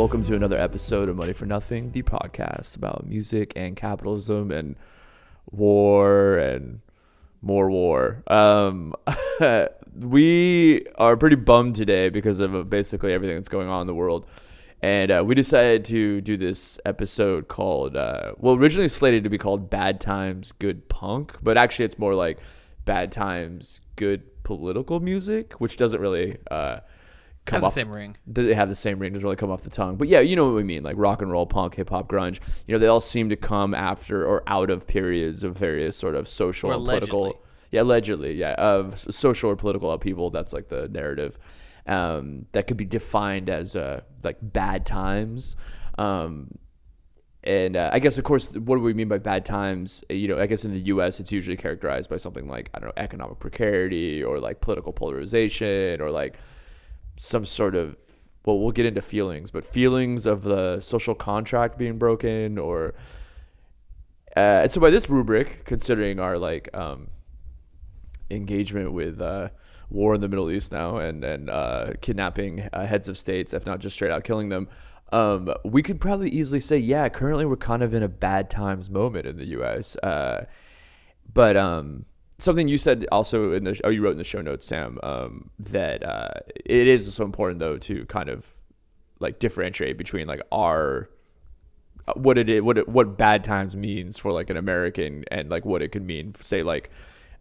welcome to another episode of Money for Nothing, the podcast about music and capitalism and war and more war. We are pretty bummed today because of basically everything that's going on in the world. And we decided to do this episode called, originally slated to be called Bad Times, Good Punk, but actually it's more like Bad Times, Good Political Music, which doesn't really come have off the same ring. They have the same ring, doesn't really come off the tongue. But yeah, you know what we mean, like rock and roll, punk, hip hop, grunge. You know, they all seem to come after or out of periods of various sort of social Or and political. Allegedly, of social or political upheaval. That's like the narrative that could be defined as like bad times. And I guess, of course, what do we mean by bad times? You know, I guess in the U.S., it's usually characterized by something like, I don't know, economic precarity or like political polarization or like some sort of, well, we'll get into feelings, but feelings of the social contract being broken or, and so by this rubric, considering our like engagement with war in the Middle East now and kidnapping heads of states, if not just straight out killing them, we could probably easily say, yeah, currently we're kind of in a bad times moment in the U.S. But something you said also you wrote in the show notes, Sam, that it is so important though to kind of like differentiate between like our what bad times means for like an American and like what it could mean for, say, like,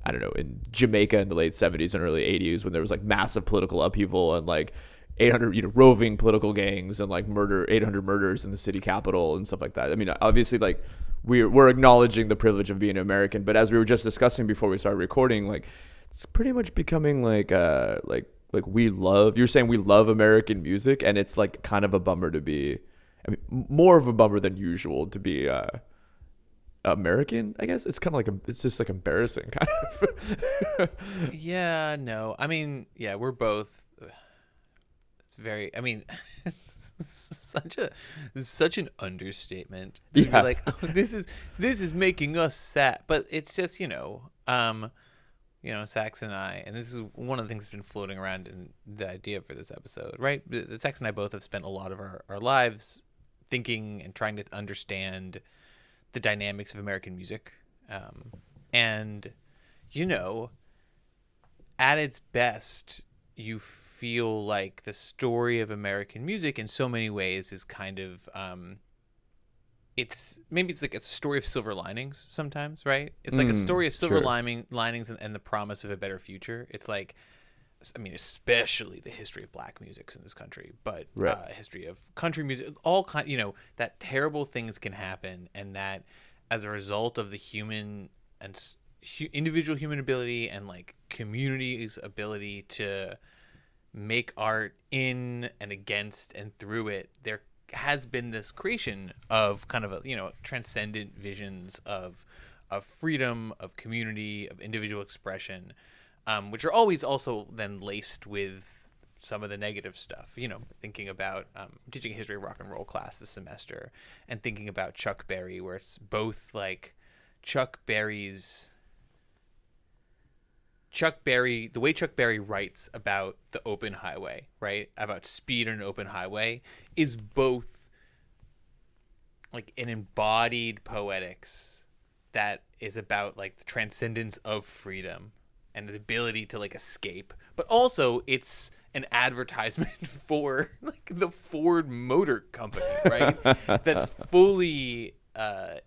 I don't know, in Jamaica in the late 70s and early 80s when there was like massive political upheaval and like 800 roving political gangs and like 800 murders in the city capital and stuff like that. I mean, obviously, like we're acknowledging the privilege of being American, but as we were just discussing before we started recording, like it's pretty much becoming like you're saying we love American music, and it's like kind of a bummer to be, I mean, more of a bummer than usual to be American, I guess. It's kind of like it's just like embarrassing kind of. Yeah, no. I mean, yeah, we're both. It's very. I mean, it's such an understatement to be like, oh, this is making us sad. But it's just Sax and I, and this is one of the things that's been floating around in the idea for this episode, right? Sax and I both have spent a lot of our lives thinking and trying to understand the dynamics of American music, and at its best, you feel like the story of American music in so many ways is kind of it's like a story of silver linings sometimes, right? It's like a story of silver linings and the promise of a better future. It's like, I mean, especially the history of black music in this country, but history of country music, all kind, that terrible things can happen, and that as a result of the human and individual human ability and like community's ability to make art in and against and through it, there has been this creation of kind of transcendent visions of freedom, of community, of individual expression, which are always also then laced with some of the negative stuff. Thinking about teaching a history of rock and roll class this semester, and thinking about Chuck Berry, where it's both like the way Chuck Berry writes about the open highway, right? About speed on an open highway is both like an embodied poetics that is about like the transcendence of freedom and the ability to like escape, but also it's an advertisement for like the Ford Motor Company, right? That's fully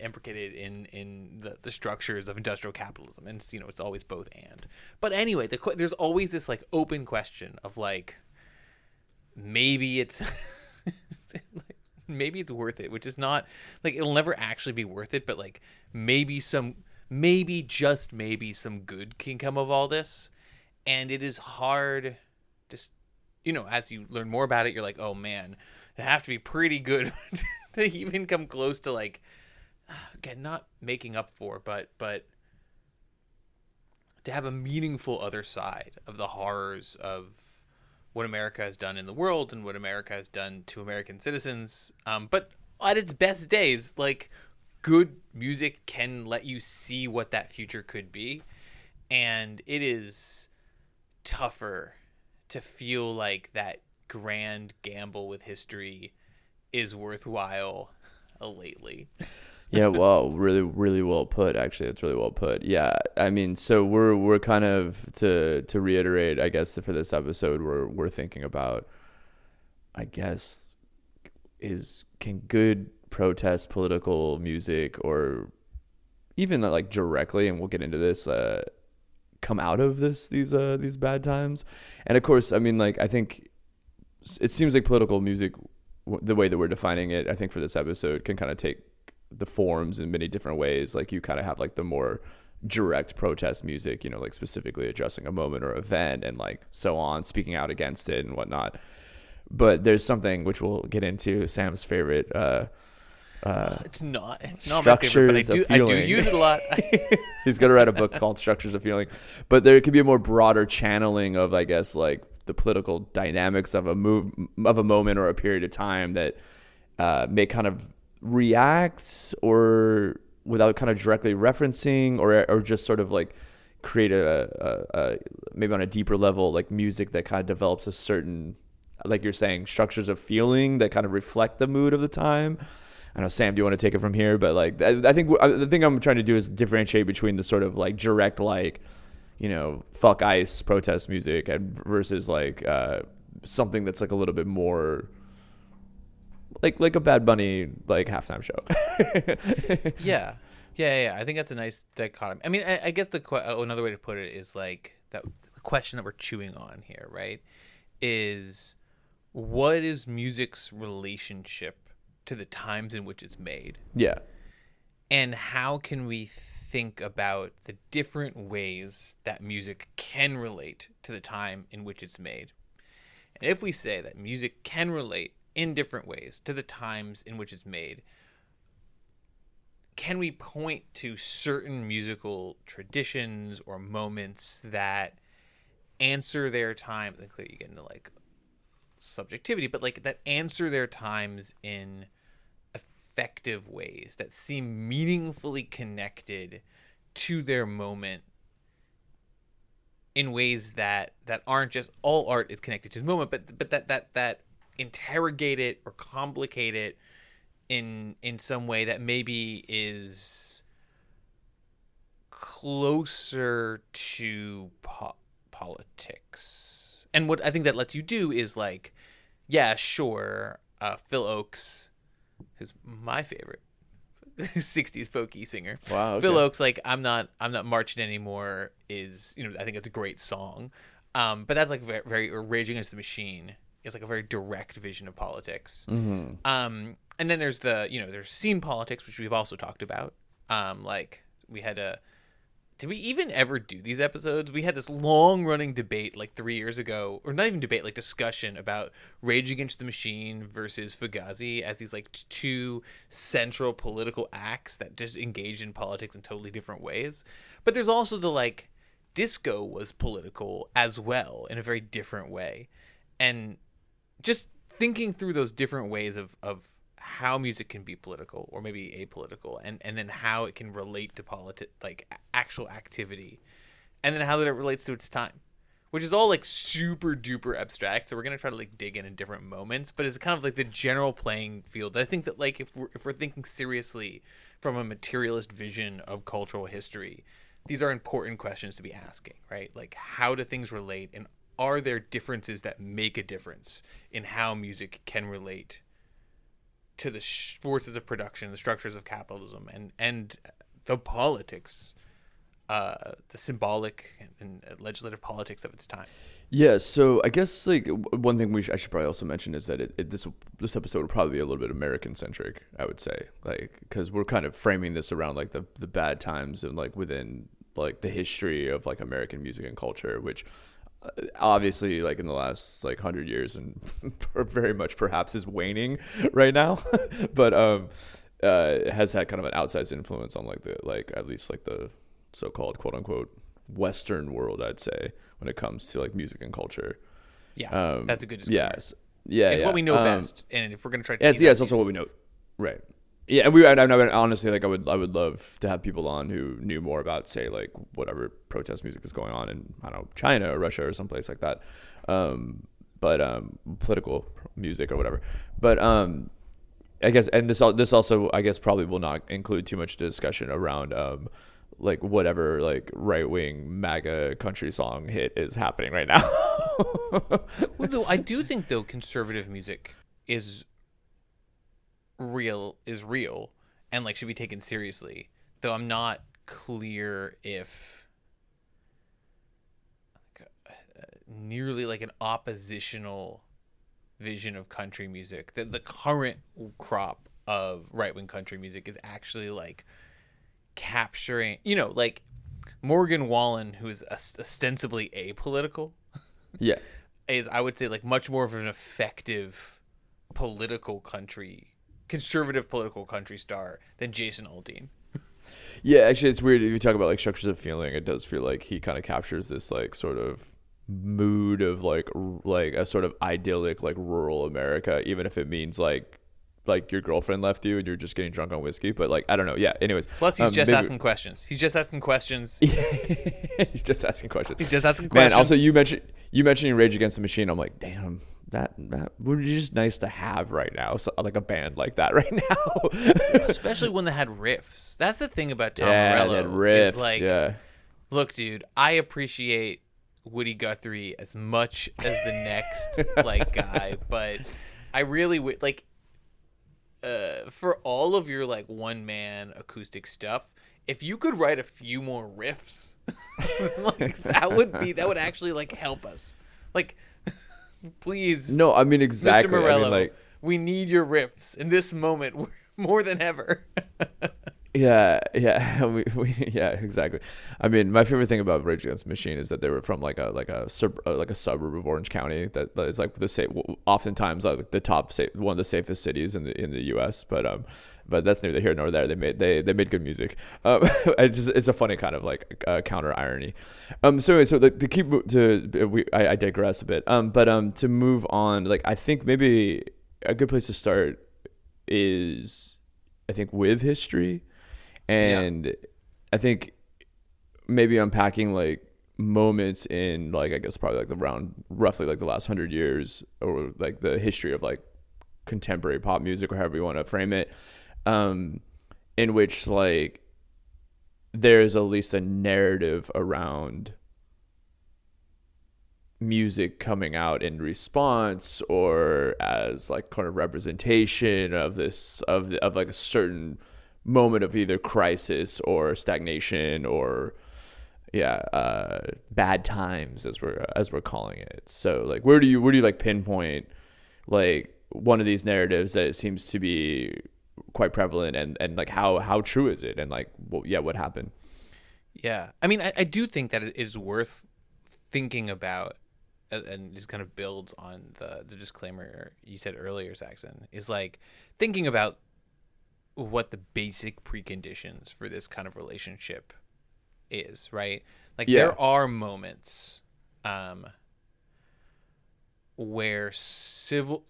implicated in the structures of industrial capitalism, and it's always both and. But anyway, there's always this like open question of like, maybe it's maybe it's worth it, which is not like, it'll never actually be worth it, but like maybe just maybe some good can come of all this. And it is hard, just as you learn more about it, you're like, oh man, it'd have to be pretty good to even come close to like, again, not making up for, but to have a meaningful other side of the horrors of what America has done in the world and what America has done to American citizens. But at its best days, like, good music can let you see what that future could be. And it is tougher to feel like that grand gamble with history is worthwhile lately. Yeah, well, really, really well put. Actually, it's really well put. Yeah, I mean, so we're kind of to reiterate, I guess, for this episode, we're thinking about, I guess, can good protest political music, or even like directly, and we'll get into this, come out of these bad times. And of course, I mean, like, I think it seems like political music, the way that we're defining it, I think for this episode, can kind of take the forms in many different ways. Like, you kind of have like the more direct protest music, like specifically addressing a moment or event and like so on, speaking out against it and whatnot. But there's something which we'll get into, Sam's favorite, it's not my favorite, but I do use it a lot. He's going to write a book called Structures of Feeling. But there could be a more broader channeling of, I guess, like the political dynamics of a moment or a period of time that may kind of react, or without kind of directly referencing, or just sort of like create a maybe on a deeper level, like music that kind of develops a certain, like you're saying, structures of feeling that kind of reflect the mood of the time. I know, Sam, do you want to take it from here? But like, I think the thing I'm trying to do is differentiate between the sort of like direct, like, fuck ICE protest music, and versus like something that's like a little bit more like a Bad Bunny like halftime show. Yeah. I think that's a nice dichotomy. I mean, I guess another way to put it is like that the question that we're chewing on here, right, is what is music's relationship to the times in which it's made? Yeah. And how can we think about the different ways that music can relate to the time in which it's made? And if we say that music can relate in different ways to the times in which it's made, can we point to certain musical traditions or moments that answer their time? I think you get into like subjectivity, but like that answer their times in effective ways that seem meaningfully connected to their moment, in ways that aren't just all art is connected to the moment, but that interrogate it or complicate it in some way that maybe is closer to politics. And what I think that lets you do is like, yeah, sure, Phil Oakes, who's my favorite 60s folky singer. Wow. Okay. Phil Oakes, like, I'm not marching anymore, is, I think it's a great song. But that's like very, very Rage Against the Machine. It's like a very direct vision of politics. Mm-hmm. And then there's there's scene politics, which we've also talked about. Like, we had did we even ever do these episodes? We had this long running debate like 3 years ago, or not even debate, like discussion about Rage Against the Machine versus Fugazi as these like two central political acts that just engaged in politics in totally different ways. But there's also the like, disco was political as well in a very different way. And just thinking through those different ways of how music can be political or maybe apolitical, and then how it can relate to like actual activity, and then how that it relates to its time, which is all like super duper abstract. So we're gonna try to like dig in different moments, but it's kind of like the general playing field. I think that like if we're thinking seriously from a materialist vision of cultural history, these are important questions to be asking, right? Like, how do things relate, and are there differences that make a difference in how music can relate to the forces of production, the structures of capitalism, and the politics, the symbolic and legislative politics of its time. Yeah, so I guess like one thing I should probably also mention is that this episode will probably be a little bit American centric, I would say, like, because we're kind of framing this around like the bad times and like within like the history of like American music and culture, which obviously like in the last like 100 years and very much perhaps is waning right now, but has had kind of an outsized influence on like at least like the so-called quote unquote Western world, I'd say, when it comes to like music and culture. Yeah, that's a good description. Yes, yeah, it's yeah. what we know best, and if we're gonna try to it's also what we know, right? Yeah, and I honestly, like, I would love to have people on who knew more about, say, like whatever protest music is going on in, I don't know, China or Russia or someplace like that, but political music or whatever. But I guess, and this also, I guess, probably will not include too much discussion around like whatever like right wing MAGA country song hit is happening right now. Well, though I do think though conservative music is real, and like should be taken seriously. Though I'm not clear if nearly like an oppositional vision of country music, that the current crop of right-wing country music is actually like capturing, like Morgan Wallen, who is ostensibly apolitical, Yeah. is, I would say, like much more of an effective conservative political country star than Jason Aldean. Yeah, actually, it's weird. If you talk about like structures of feeling, it does feel like he kind of captures this like sort of mood of like a sort of idyllic like rural America, even if it means like your girlfriend left you and you're just getting drunk on whiskey. But like, I don't know. Yeah. Anyways. Plus, he's just asking questions. He's just asking questions. He's just asking questions. He's just asking questions. Man, also you mentioning Rage Against the Machine. I'm like, damn. That would be just nice to have right now, so, like a band like that right now. Especially when they had riffs. That's the thing about Tom Morello. Morello. Riffs, is like, look, dude, I appreciate Woody Guthrie as much as the next like guy, but I really would like for all of your like one man acoustic stuff, if you could write a few more riffs, like that would actually like help us. Like, please. No, I mean exactly. Mr. Morello, I mean, like, we need your riffs in this moment more than ever. Yeah, yeah, exactly. I mean, my favorite thing about Rage Against the Machine is that they were from like a suburb of Orange County that is like the same, oftentimes like the top one of the safest cities in the U.S. But that's neither here nor there. They made good music. It's a funny kind of like counter irony. So anyway, so I digress a bit. But to move on, like I think maybe a good place to start is I think with history. And I think maybe unpacking like moments in like, I guess probably like roughly like the last 100 years or like the history of like contemporary pop music or however you want to frame it, in which like there's at least a narrative around music coming out in response or as like kind of representation of this of like a certain moment of either crisis or stagnation or bad times as we're calling it. So like where do you like pinpoint like one of these narratives that seems to be quite prevalent and like how true is it and like what happened? Yeah, I mean I do think that it is worth thinking about, and just kind of builds on the disclaimer you said earlier, Saxon, is like thinking about what the basic preconditions for this kind of relationship is, right? Like there are moments where civil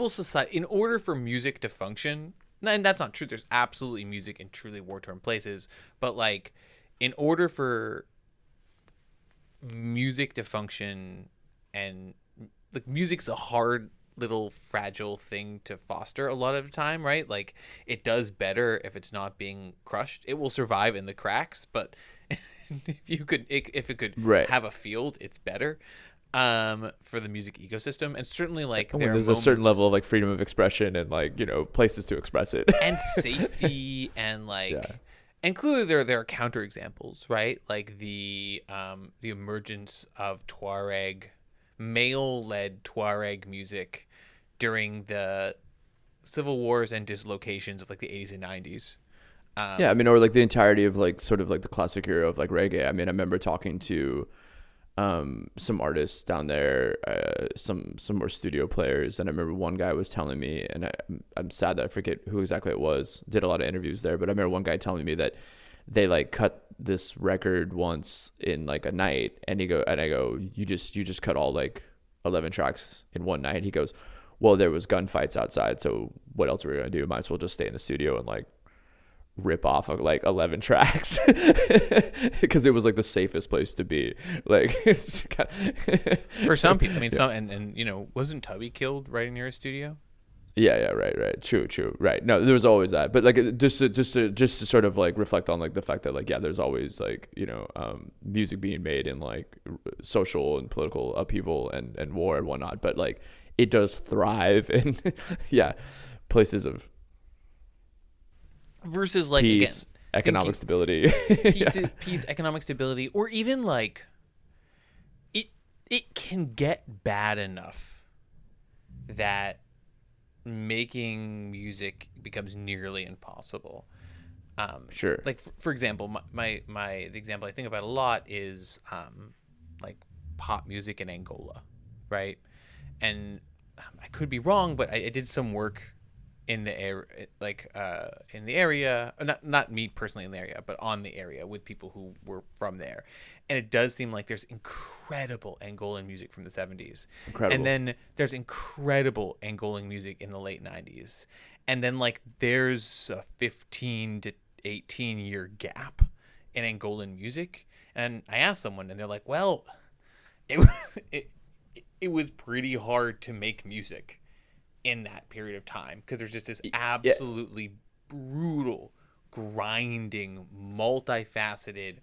society, in order for music to function, and that's not true, there's absolutely music in truly war-torn places, but like in order for music to function, and like music's a hard little fragile thing to foster a lot of the time, right? Like it does better if it's not being crushed. It will survive in the cracks, but if it could have a field, it's better for the music ecosystem. And certainly like there's a certain level of like freedom of expression and like, places to express it and safety and like and clearly there are counterexamples, right? Like the emergence of male-led Tuareg music during the civil wars and dislocations of like the 80s and 90s. I mean, or like the entirety of like sort of like the classic era of like reggae. I mean, I remember talking to some artists down there, some more studio players, and I remember one guy was telling me, and I'm sad that I forget who exactly it was. Did a lot of interviews there, but I remember one guy telling me that they like cut this record once in like a night, and I go, you just cut all like 11 tracks in one night. He goes, well, there was gunfights outside, so what else are we gonna do? Might as well just stay in the studio and like rip off of like 11 tracks because it was like the safest place to be. Like it's for some people. I mean, some and wasn't Tubby killed right near a studio? Yeah, right. True. Right. No, there was always that. But like just to sort of like reflect on like the fact that like yeah, there's always like, music being made in like social and political upheaval and war and whatnot. But like it does thrive in yeah, places of versus like peace, again, economic stability. peace, economic stability, or even like it can get bad enough that making music becomes nearly impossible. Sure. Like for example, my the example I think about a lot is like pop music in Angola, right? And I could be wrong, but I did some work in the area, in the area, not me personally in the area, but on the area with people who were from there. And it does seem like there's incredible Angolan music from the 70s. Incredible. And then there's incredible Angolan music in the late 90s. And then like there's a 15 to 18 year gap in Angolan music. And I asked someone and they're like, well, it was pretty hard to make music in that period of time because there's just this absolutely brutal, grinding, multifaceted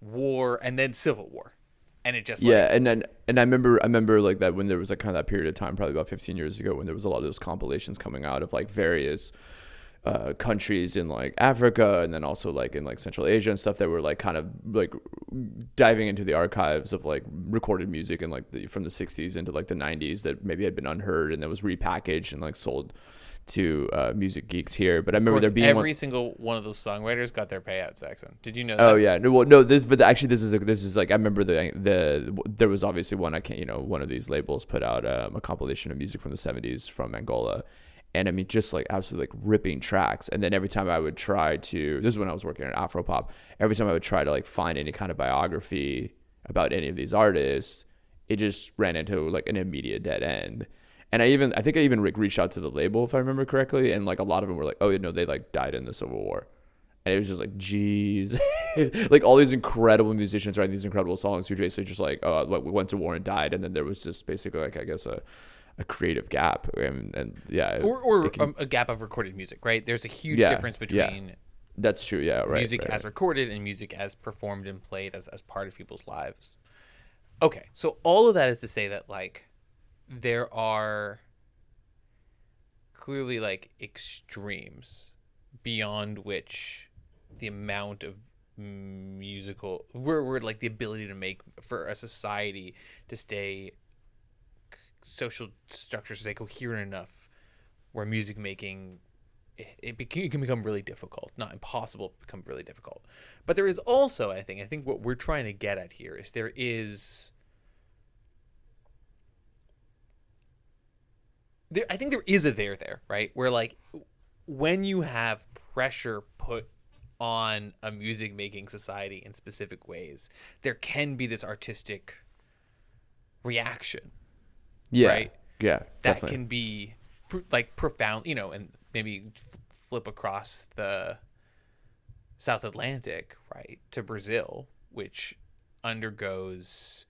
war and then civil war, and it just and I remember like that when there was like kind of that period of time, probably about 15 years ago, when there was a lot of those compilations coming out of like various countries in like Africa and then also like in like Central Asia and stuff that were like kind of like diving into the archives of like recorded music and like from the 60s into like the 90s that maybe had been unheard and that was repackaged and like sold to music geeks here. But I remember there being every single one of those songwriters got their payout, Saxon. Did you know that? Oh yeah, this is like I remember there was obviously one one of these labels put out a compilation of music from the 70s from Angola. And I mean, just like absolutely like ripping tracks. And then every time I would try to, this is when I was working at Afropop, every time I would try to like find any kind of biography about any of these artists, it just ran into like an immediate dead end. And I think I even reached out to the label, if I remember correctly. And like a lot of them were like, oh, they like died in the Civil War. And it was just like, geez, like all these incredible musicians writing these incredible songs who basically just like, we went to war and died. And then there was just basically like, I guess a creative gap and yeah, or a gap of recorded music, right? There's a huge difference between that's true, music as recorded and music as performed and played as part of people's lives. Okay, so all of that is to say that like there are clearly like extremes beyond which the amount of musical we're like the ability to make for a society to stay social structures stay coherent enough where music making it can become really difficult, not impossible, become really difficult. But there is also, I think what we're trying to get at here is there is a there, right? Where like when you have pressure put on a music making society in specific ways, there can be this artistic reaction. Yeah. Right? Yeah. That definitely. can be like profound, and maybe flip across the South Atlantic, right, to Brazil, which undergoes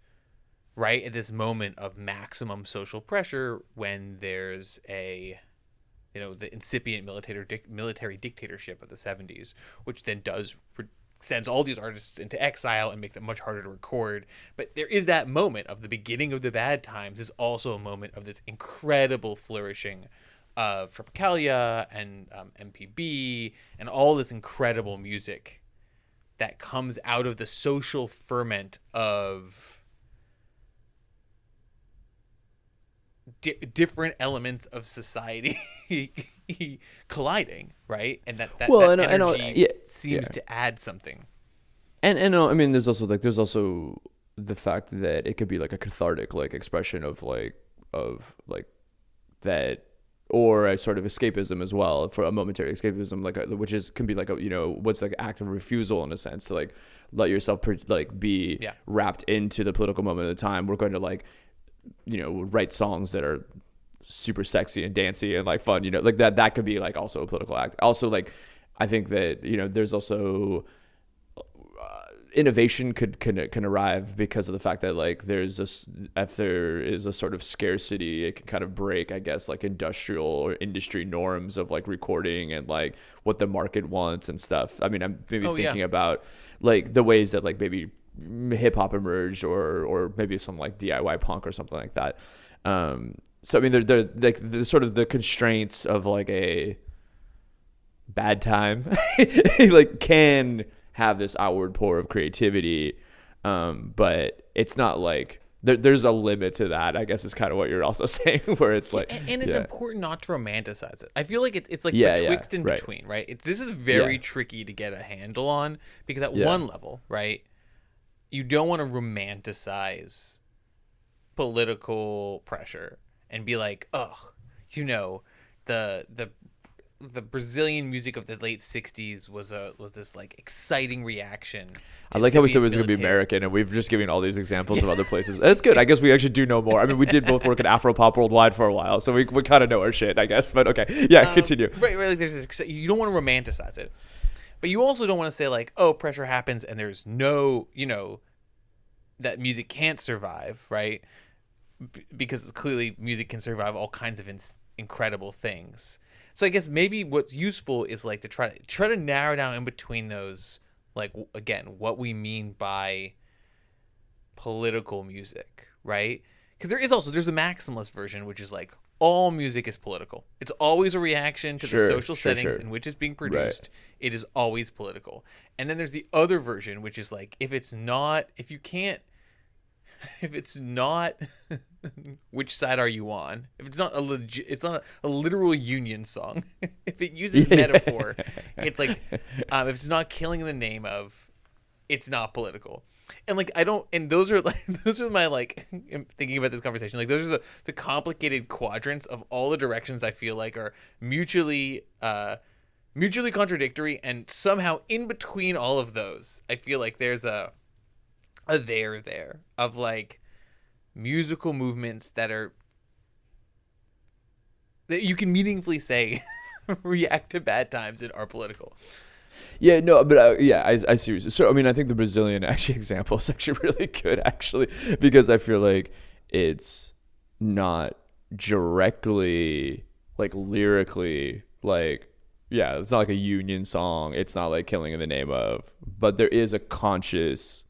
right at this moment of maximum social pressure when there's the incipient military dictatorship of the 70s, which then sends all these artists into exile and makes it much harder to record. But there is that moment of the beginning of the bad times is also a moment of this incredible flourishing of Tropicalia and MPB and all this incredible music that comes out of the social ferment of different elements of society colliding, right? And that energy seems to add something. And I mean, there's also the fact that it could be like a cathartic like expression of that, or a sort of escapism as well, for a momentary escapism, can be like what's like act of refusal in a sense, to like let yourself be wrapped into the political moment of the time. We're going to write songs that are super sexy and dancey and like fun, like that could be like also a political act. Also, like I think that there's also innovation can arrive because of the fact that like if there is a sort of scarcity, it can kind of break, I guess, like industrial or industry norms of like recording and like what the market wants and stuff. I mean, I'm maybe thinking about like the ways that like maybe hip hop emerged or maybe some like DIY punk or something like that. So I mean, they're like the sort of the constraints of like a bad time like can have this outward pour of creativity, but it's not like there's a limit to that, I guess, is kind of what you're also saying, where it's like, and it's important not to romanticize it. I feel like it's like betwixt and between, right? This is very tricky to get a handle on, because at one level, right, you don't want to romanticize political pressure and be like, oh, you know, the Brazilian music of the late 60s was this like exciting reaction. I like how we said it was going to be American, and we've just given all these examples of other places. That's good. I guess we actually do know more. I mean, we did both work at Afropop Worldwide for a while, so we kind of know our shit, I guess. But okay, continue. Right. Like there's this, you don't want to romanticize it, but you also don't want to say like, oh, pressure happens and there's no, you know, that music can't survive, right? Because clearly music can survive all kinds of incredible things. So I guess maybe what's useful is like to try to narrow down in between those, like, again, what we mean by political music, right? Because there's a maximalist version, which is like all music is political. It's always a reaction to the social settings in which it's being produced. Right. It is always political. And then there's the other version, which is like, if it's not, which side are you on? If it's not it's not a literal union song. If it uses metaphor, it's like, if it's not killing in the name of, it's not political. And like, those are my, like, thinking about this conversation, like those are the complicated quadrants of all the directions I feel like are mutually contradictory, and somehow in between all of those, I feel like there's a there of like musical movements that you can meaningfully say react to bad times and are political. Yeah, no, but I see. So I mean, I think the Brazilian example is actually really good, actually, because I feel like it's not directly like lyrically like, yeah, it's not like a union song. It's not like killing in the name of, but there is a conscious,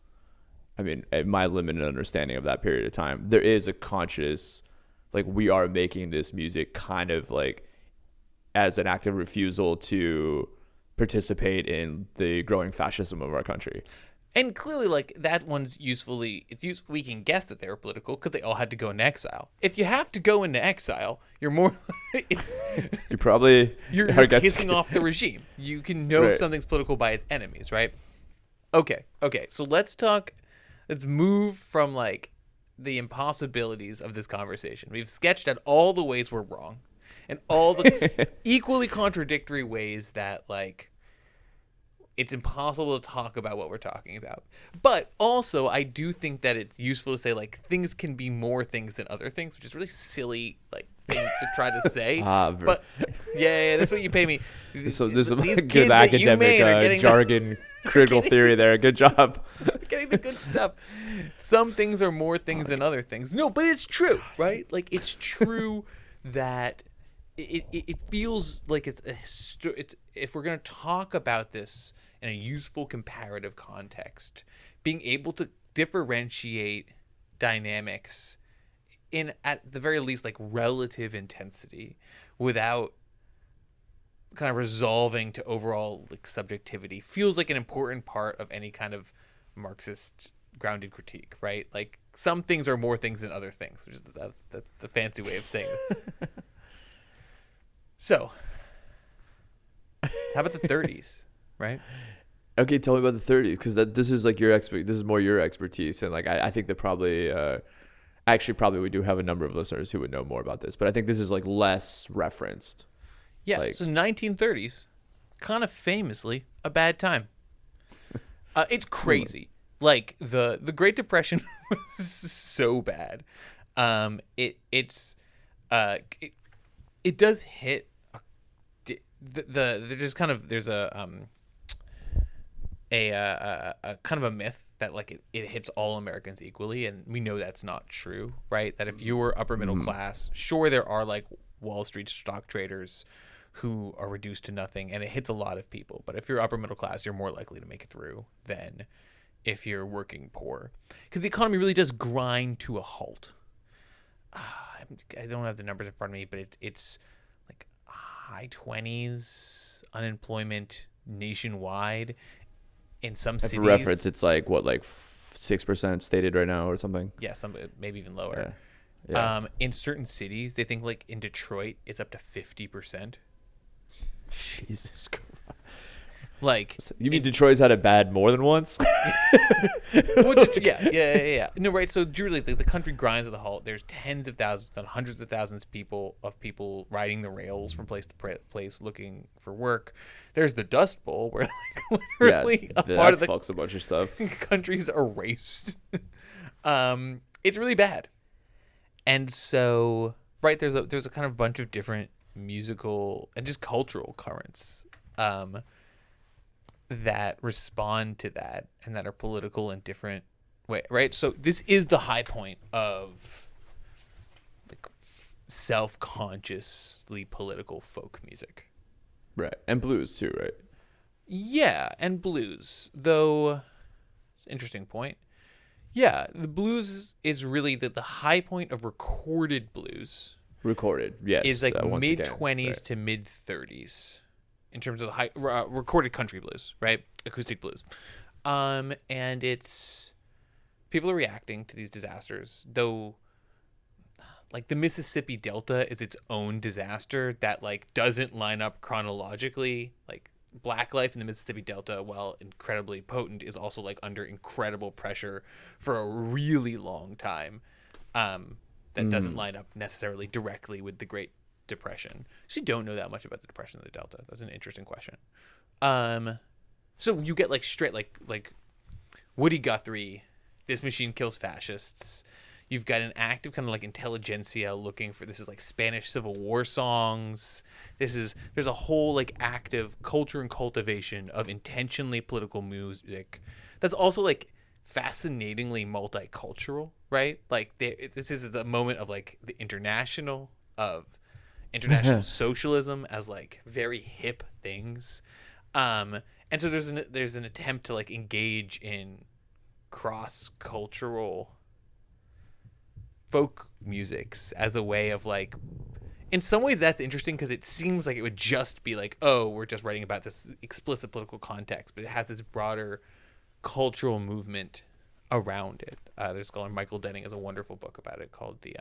I mean, my limited understanding of that period of time, there is a conscious, like, we are making this music kind of like as an act of refusal to participate in the growing fascism of our country. And clearly, like, that one's we can guess that they were political because they all had to go into exile. If you have to go into exile, you're more you're probably you're pissing off the regime. You can know if something's political by its enemies, right? Okay, so let's move from like the impossibilities of this conversation. We've sketched out all the ways we're wrong and all the equally contradictory ways that, like, it's impossible to talk about what we're talking about. But also, I do think that it's useful to say, like, things can be more things than other things, which is really silly, like, thing to try to say. But yeah, that's what you pay me. So there's some good academic jargon, critical theory there. Good job. Getting the good stuff. Some things are more things than other things. No, but it's true, right? Like, it's true that it feels like it's if we're going to talk about this in a useful comparative context, being able to differentiate dynamics in, at the very least, like, relative intensity without kind of resolving to overall, like, subjectivity feels like an important part of any kind of Marxist grounded critique, right? Like, some things are more things than other things, which is that's the fancy way of saying it. So, how about the 30s, right? Okay, tell me about the 30s, because this is like this is more your expertise, and like I think that probably we do have a number of listeners who would know more about this, but I think this is like less referenced. Yeah, like, so 1930s, kind of famously a bad time. It's crazy. Like, the Great Depression was so bad. It does hit there's a kind of a myth that like it hits all Americans equally, and we know that's not true, right? That if you were upper middle class, sure, there are like Wall Street stock traders who are reduced to nothing, and it hits a lot of people. But if you're upper middle class, you're more likely to make it through than if you're working poor, because the economy really does grind to a halt. I don't have the numbers in front of me, but it's like high 20s unemployment nationwide. In some cities, for reference, it's like what, like 6% stated right now or something. Yeah, some maybe even lower. Yeah. In certain cities, they think like in Detroit, it's up to 50%. Jesus Christ. Like, you mean Detroit's had it bad more than once? Well, yeah. No, right. So, usually, the country grinds to a halt. There's tens of thousands and hundreds of thousands of people riding the rails from place to place looking for work. There's the Dust Bowl, where like literally a part of the fucks a bunch of stuff. Country's erased. It's really bad. And so, right, there's a kind of bunch of different musical and just cultural currents that respond to that and that are political in different way, right? So this is the high point of like self-consciously political folk music, right? And blues too, right? Yeah, and blues, though. It's an interesting point. Yeah, the blues is really the high point of recorded blues. Recorded, yes, is like mid-20s right. to mid-30s. In terms of the high recorded country blues, right? Acoustic blues. And it's people are reacting to these disasters, though like the Mississippi Delta is its own disaster that like doesn't line up chronologically. Like Black life in the Mississippi Delta, while incredibly potent, is also like under incredible pressure for a really long time. That doesn't line up necessarily directly with the Great Depression. Actually, don't know that much about the Depression of the Delta. That's an interesting question. So you get like straight like Woody Guthrie, This Machine Kills Fascists. You've got an active kind of like intelligentsia looking for this is like Spanish Civil War songs. There's a whole like active culture and cultivation of intentionally political music that's also like fascinatingly multicultural, right? Like this is the moment of like the international socialism as like very hip things, and so there's an attempt to like engage in cross-cultural folk musics as a way of like, in some ways that's interesting because it seems like it would just be like, oh, we're just writing about this explicit political context, but it has this broader cultural movement around it. There's scholar Michael Denning has a wonderful book about it called the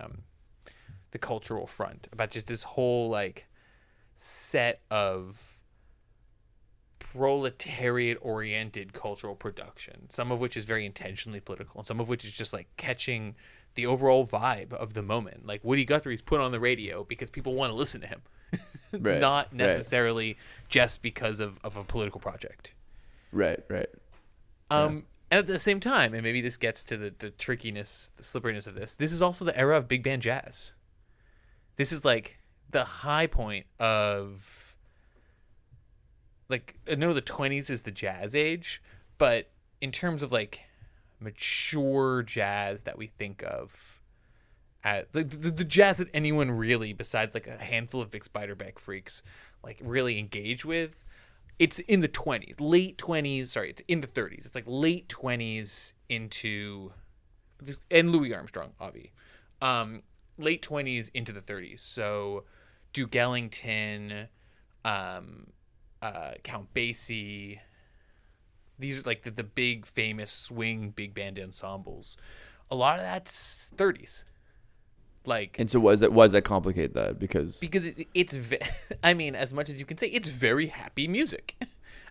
Cultural Front, about just this whole like set of proletariat oriented cultural production, some of which is very intentionally political and some of which is just like catching the overall vibe of the moment. Like Woody Guthrie's put on the radio because people want to listen to him, right, not necessarily just because of a political project. Right. And at the same time, and maybe this gets to the trickiness, the slipperiness of this is also the era of big band jazz. This is like the high point of, like, I know the 20s is the jazz age, but in terms of like mature jazz that we think of, the jazz that anyone really, besides like a handful of Bix Beiderbecke freaks, like really engage with, it's in the 20s, late 20s. Sorry, it's in the 30s. It's like late 20s into, and Louis Armstrong, Avi, late 20s into the 30s. So Duke Ellington, Count Basie, these are like the big famous swing big band ensembles. A lot of that's 30s. Like, and so why does that complicate that? Because it's I mean, as much as you can say, it's very happy music.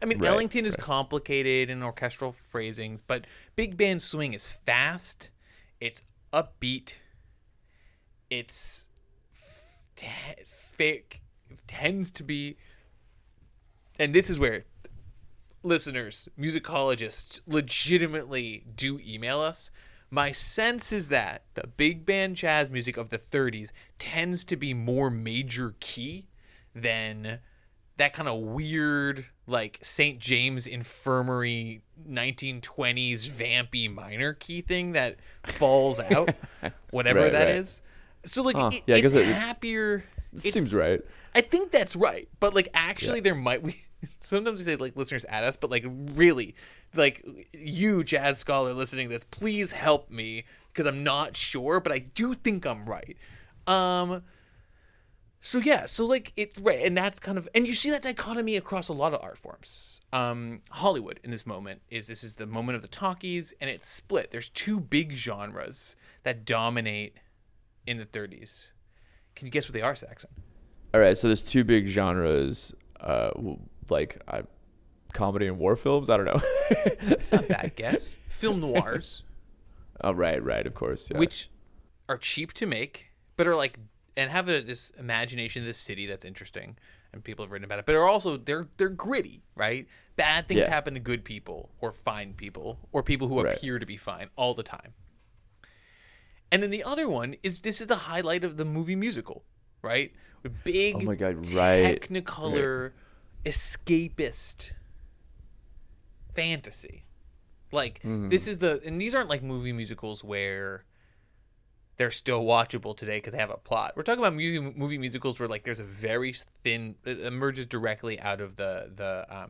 I mean, right, Ellington is complicated in orchestral phrasings, but big band swing is fast, it's upbeat, it's tends to be, and this is where listeners, musicologists, legitimately do email us. My sense is that the big band jazz music of the 30s tends to be more major key than that kind of weird, like St. James Infirmary 1920s vampy minor key thing that falls out, whatever that is. So like it's happier. It seems right. I think that's right, but like actually there might we sometimes we say like listeners at us, but like really, like you jazz scholar listening to this, please help me because I'm not sure, but I do think I'm right. So yeah, so like it's right, and that's kind of, and you see that dichotomy across a lot of art forms. Hollywood in this moment is the moment of the talkies, and it's split. There's two big genres that dominate in the 30s. Can you guess what they are, Saxon? All right, so there's two big genres, comedy and war films. I don't know. Not bad guess. Film noirs. Oh, right, of course. Yeah. Which are cheap to make, but are like, and have this imagination of this city that's interesting, and people have written about it. But are also they're gritty, right? Bad things happen to good people, or fine people, or people who appear to be fine all the time. And then the other one is this is the highlight of the movie musical, right? With big, Technicolor, escapist fantasy. Like this is and these aren't like movie musicals where they're still watchable today because they have a plot. We're talking about movie musicals where like there's a very thin, it emerges directly out of the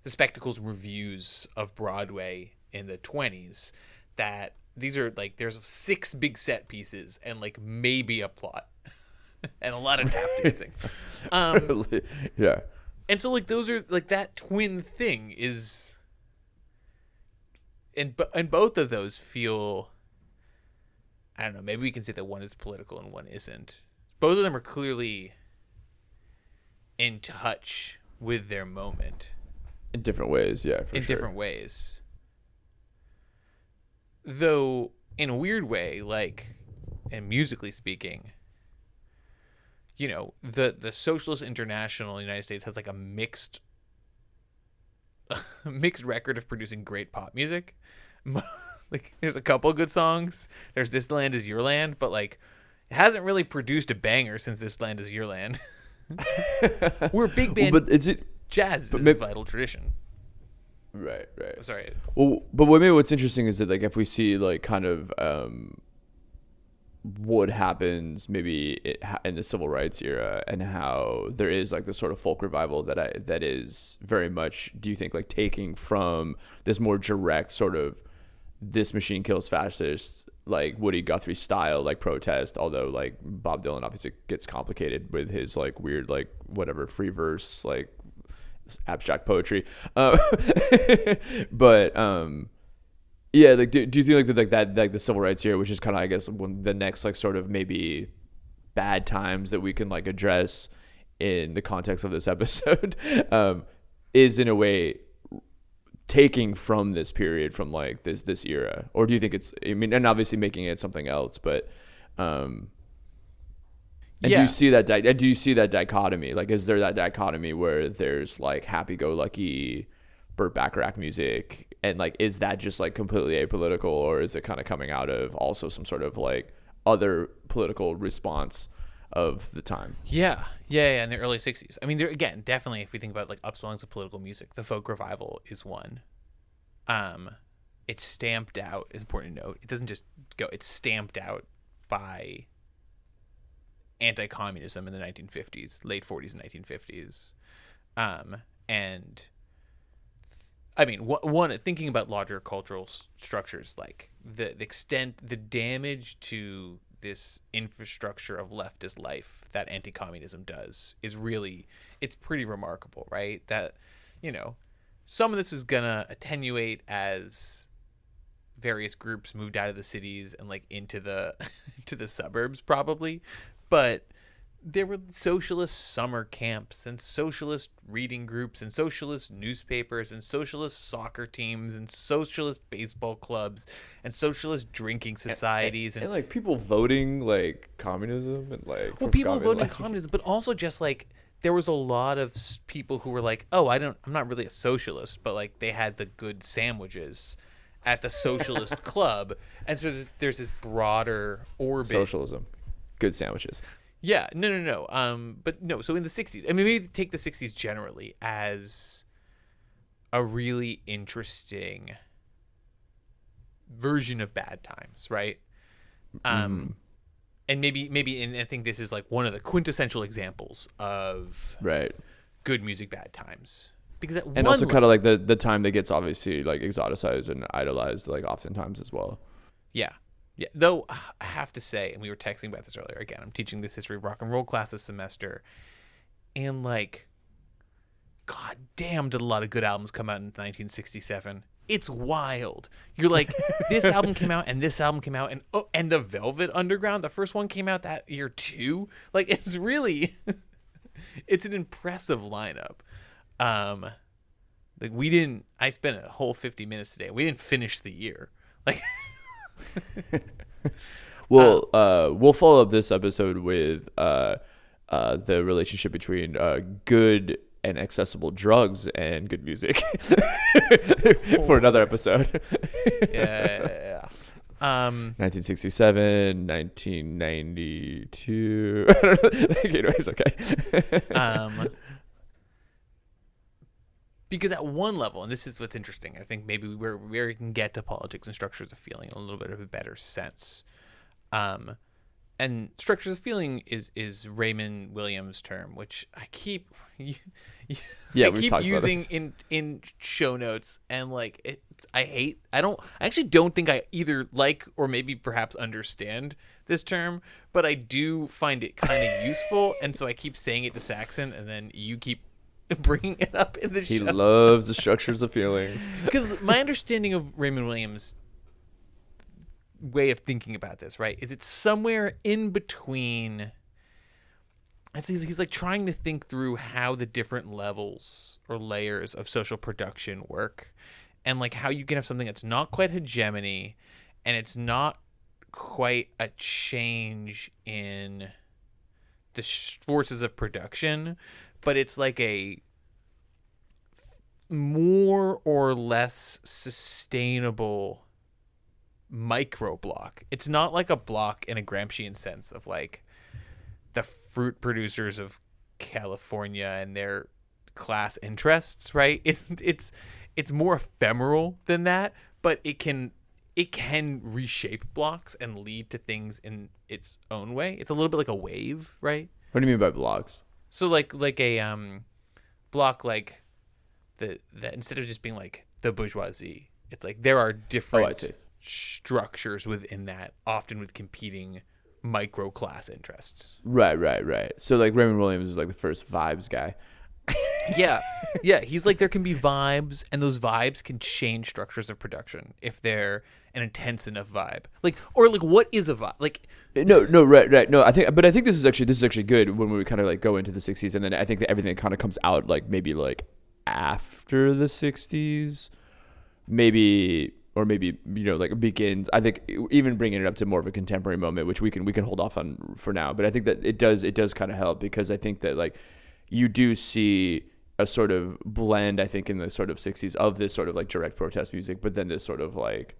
spectacles reviews of Broadway in the 20s. That these are like there's 6 big set pieces and like maybe a plot and a lot of tap dancing. Yeah. And so like those are like that twin thing is, and both of those feel, I don't know, maybe we can say that one is political and one isn't. Both of them are clearly in touch with their moment. In different ways, yeah, for sure. In different ways. Though, in a weird way, like, and musically speaking, you know, the Socialist International in the United States has like a mixed record of producing great pop music. Like, there's a couple good songs. There's This Land Is Your Land, but like, it hasn't really produced a banger since This Land Is Your Land. We're a big band, but jazz is a vital tradition. Right. Sorry. Well, but maybe what's interesting is that like if we see like kind of what happens maybe in the civil rights era and how there is like this sort of folk revival that is very much, do you think, like taking from this more direct sort of this machine kills fascists, like Woody Guthrie style, like protest, although like Bob Dylan obviously gets complicated with his like weird, like whatever free verse, like abstract poetry. But yeah, like do you think that like the civil rights era, which is kind of, I guess, one the next like sort of maybe bad times that we can like address in the context of this episode, is in a way taking from this period, from like this era? Or do you think it's, I mean, and obviously making it something else, but and do you see that dichotomy? Like, is there that dichotomy where there's like happy-go-lucky Burt Bacharach music, and like is that just like completely apolitical, or is it kind of coming out of also some sort of like other political response of the time? Yeah, in the early 60s. I mean, there again, definitely, if we think about like upswings of political music, the folk revival is one. It's stamped out, it's important to note. It doesn't just go, it's stamped out by anti-communism in the 1950s, late 40s and 1950s. And I mean, one, thinking about larger cultural structures, like the extent, the damage to this infrastructure of leftist life that anti-communism does is really, it's pretty remarkable, right? That, you know, some of this is gonna attenuate as various groups moved out of the cities and like into the to the suburbs probably, but there were socialist summer camps and socialist reading groups and socialist newspapers and socialist soccer teams and socialist baseball clubs and socialist drinking societies and like people voting like communism and like, well, people voting communism, but also just like there was a lot of people who were like, oh, I'm not really a socialist, but like they had the good sandwiches at the socialist club, and so there's this broader orbit. Socialism, good sandwiches. Yeah, no. But no. So in the '60s, I mean, maybe take the '60s generally as a really interesting version of Bad Times, right? And maybe, and I think this is like one of the quintessential examples of Right. good music, bad times. Because and also kind of like the time that gets obviously like exoticized and idolized like oftentimes as well. Yeah. Though I have to say, and we were texting about this earlier. Again, I'm teaching this history of rock and roll class this semester, and like, god damn, did a lot of good albums come out in 1967. It's wild. You're like, this album came out and this album came out, and the Velvet Underground, the first one came out that year too. Like, it's really it's an impressive lineup. Like I spent a whole 50 minutes today. We didn't finish the year. Like Well, we'll follow up this episode with the relationship between good and accessible drugs and good music for another episode. Yeah. 1967, 1992. Anyways, okay. Because at one level, and this is what's interesting, I think maybe where we can get to politics and structures of feeling in a little bit of a better sense. And structures of feeling is Raymond Williams' term, which I keep using in show notes, and like I actually don't think I either like or maybe perhaps understand this term, but I do find it kind of useful, and so I keep saying it to Saxon, and then you keep bringing it up in the show. He loves the structures of feelings. Because my understanding of Raymond Williams' way of thinking about this, right, is it's somewhere in between. He's like trying to think through how the different levels or layers of social production work, and like how you can have something that's not quite hegemony, and it's not quite a change in the forces of production, but it's like a more or less sustainable micro block. It's not like a block in a Gramscian sense of like the fruit producers of California and their class interests, right? It's more ephemeral than that, but it can reshape blocks and lead to things in its own way. It's a little bit like a wave, right? What do you mean by blocks? So like a block like that instead of just being like the bourgeoisie, it's like there are different structures within that, often with competing micro class interests. Right. So like Raymond Williams is like the first vibes guy. Yeah. He's like, there can be vibes, and those vibes can change structures of production if they're an intense enough vibe. Like, or like, what is a vibe? Like, no, right. No, I think this is actually good when we kind of like go into the '60s, and then I think that everything kind of comes out like maybe like after the '60s, maybe like begins. I think even bringing it up to more of a contemporary moment, which we can hold off on for now. But I think that it does kind of help, because I think that like you do see a sort of blend, I think, in the sort of '60s of this sort of like direct protest music, but then this sort of like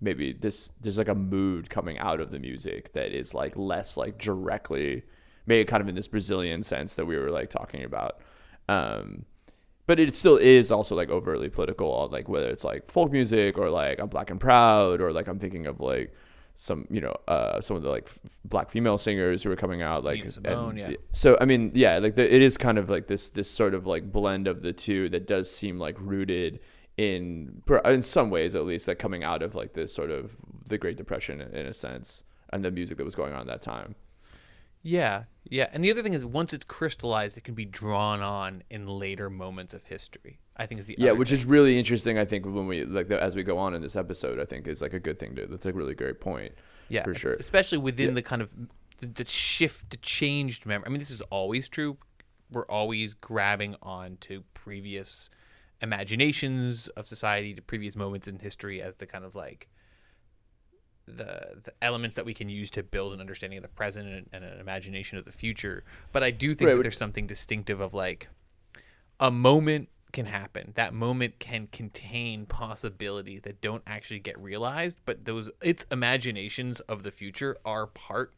maybe there's like a mood coming out of the music that is like less like directly, maybe kind of in this Brazilian sense that we were like talking about. But it still is also like overtly political, like whether it's like folk music or like I'm Black and Proud, or like I'm thinking of like some some of the like Black female singers who are coming out, like Simone, so I mean like it is kind of like this sort of like blend of the two that does seem like rooted in some ways at least, like coming out of like this sort of the Great Depression in a sense, and the music that was going on at that time. Yeah. And the other thing is, once it's crystallized, it can be drawn on in later moments of history, I think is the other which thing. is really interesting. I think when we like as we go on in this episode, I think is like a good thing that's a really great point. Yeah, for sure. Especially within the kind of the shift, the changed memory. I mean, this is always true. We're always grabbing on to previous imaginations of society, to previous moments in history as the kind of like the elements that we can use to build an understanding of the present and an imagination of the future. But I do think that there's something distinctive of like a moment can happen. That moment can contain possibilities that don't actually get realized, but its imaginations of the future are part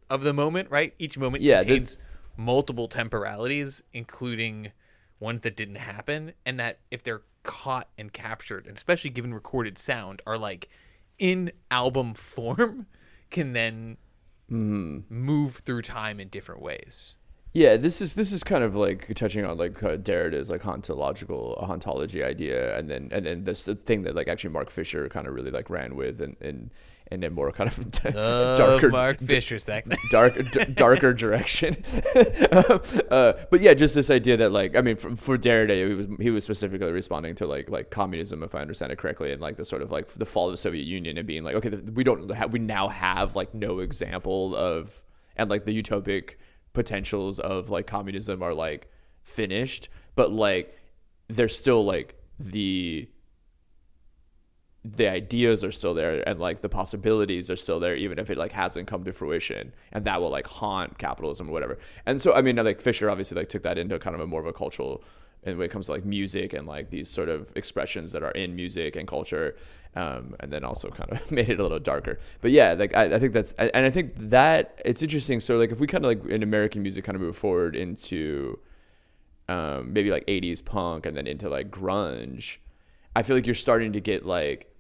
of the moment, right? Each moment Yeah, contains multiple temporalities, including ones that didn't happen, and that if they're caught and captured, and especially given recorded sound, are like in album form, can then move through time in different ways. Yeah, this is kind of like touching on like Derrida's like hauntology idea, and then this the thing that like actually Mark Fisher kind of really like ran with, and a more kind of darker Mark Fisher sex. darker direction. But yeah, just this idea that like, I mean, for Derrida, he was specifically responding to like communism, if I understand it correctly, and like the sort of like the fall of the Soviet Union, and being like, okay, we now have like no example of, and like the utopic potentials of like communism are like finished, but like there's still like the ideas are still there, and like the possibilities are still there, even if it like hasn't come to fruition, and that will like haunt capitalism or whatever. And so I mean, like Fisher obviously like took that into kind of a more of a cultural, and when it comes to like music and like these sort of expressions that are in music and culture, and then also kind of made it a little darker. But yeah, like I think that's, and I think that it's interesting. So like if we kind of like in American music kind of move forward into maybe like 80s punk and then into like grunge, I feel like you're starting to get like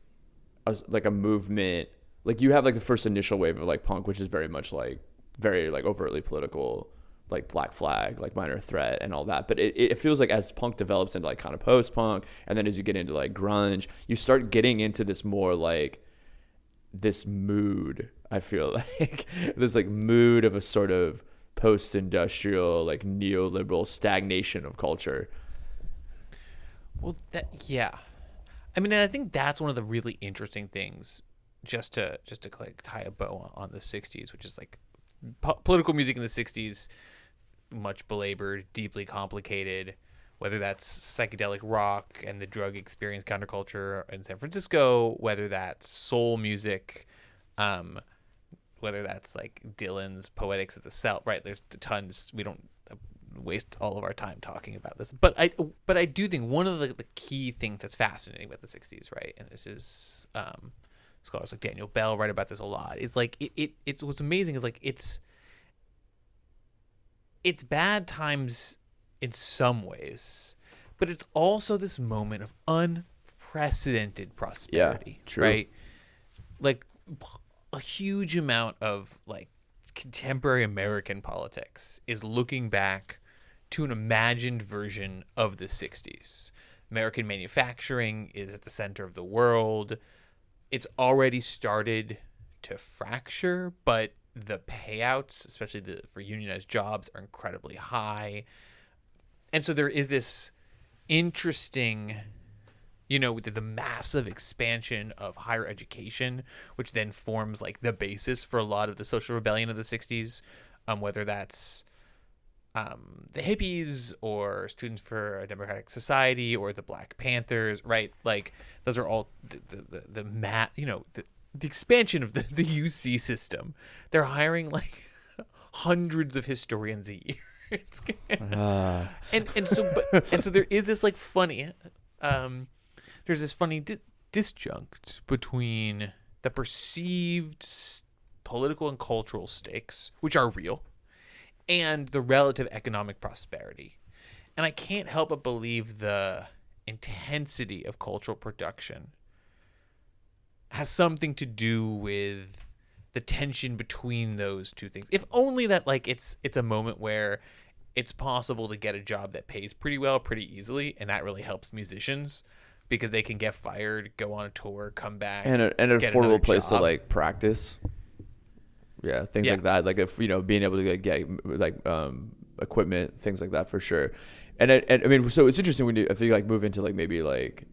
a movement. Like you have like the first initial wave of like punk, which is very much like very like overtly political, like Black Flag, like Minor Threat and all that. But it feels like as punk develops into like kind of post-punk, and then as you get into like grunge, you start getting into this more like this mood, I feel like this like mood of a sort of post-industrial, like neoliberal stagnation of culture. Well, yeah. I mean, and I think that's one of the really interesting things, just to like tie a bow on the 60s, which is like political music in the 60s, much belabored, deeply complicated, whether that's psychedelic rock and the drug experience counterculture in San Francisco, whether that's soul music, whether that's like Dylan's Poetics of the South, right? There's tons. We don't waste all of our time talking about this, but I do think one of the key things that's fascinating about the 60s, right, and this is scholars like Daniel Bell write about this a lot, is like it's what's amazing is like it's bad times in some ways, but it's also this moment of unprecedented prosperity. Yeah, true. Right? Like a huge amount of like contemporary American politics is looking back to an imagined version of the 60s. American manufacturing is at the center of the world. It's already started to fracture, but the payouts, especially for unionized jobs, are incredibly high. And so there is this interesting, with the massive expansion of higher education, which then forms like the basis for a lot of the social rebellion of the 60s, whether that's the hippies or Students for a Democratic Society or the Black Panthers, right? Like those are all the expansion of the UC system. They're hiring like hundreds of historians a year. And so there is this like funny there's this funny disjunct between the perceived political and cultural stakes, which are real, and the relative economic prosperity. And I can't help but believe the intensity of cultural production has something to do with the tension between those two things. If only that like it's a moment where it's possible to get a job that pays pretty well pretty easily, and that really helps musicians because they can get fired, go on a tour, come back, and an affordable place to like practice. Yeah, things like that. Like if being able to get like equipment, things like that for sure. And I mean, so it's interesting when you, I think, like move into like maybe like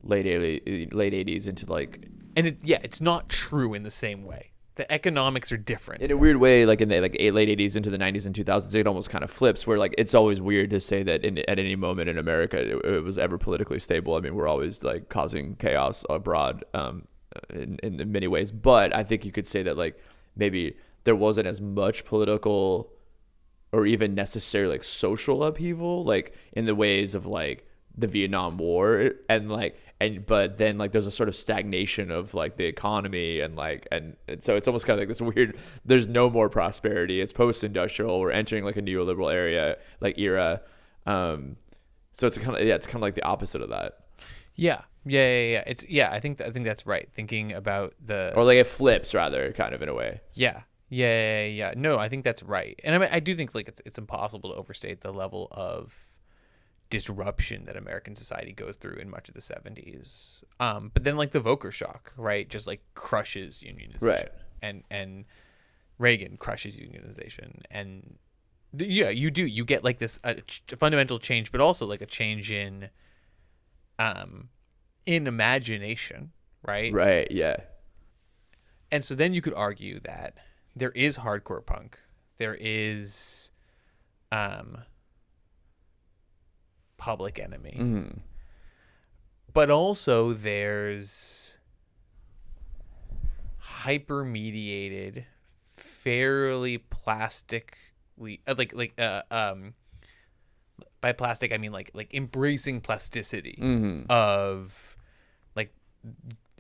late 80s into like, and it's not true in the same way. The economics are different in a weird way. Like in the late 80s into the 90s and 2000s, it almost kind of flips. Where like it's always weird to say that at any moment in America it was ever politically stable. I mean, we're always like causing chaos abroad in many ways. But I think you could say that like maybe there wasn't as much political or even necessarily like social upheaval, like in the ways of like the Vietnam War, but then like there's a sort of stagnation of like the economy, and so it's almost kind of like this weird, there's no more prosperity. It's post-industrial. We're entering like a neoliberal era. So it's kind of like the opposite of that. Yeah. I think that's right. Thinking about or like it flips rather, kind of in a way. Yeah. No, I think that's right. And I mean, I do think like it's impossible to overstate the level of disruption that American society goes through in much of the 70s. But then like the Volcker shock, right, just like crushes unionization. Right. And Reagan crushes unionization. And you get like this fundamental change, but also like a change in imagination, right? Right, yeah. And so then you could argue that there is hardcore punk. There is Public Enemy. Mm-hmm. But also there's hyper-mediated, fairly plastically by plastic I mean like embracing plasticity of like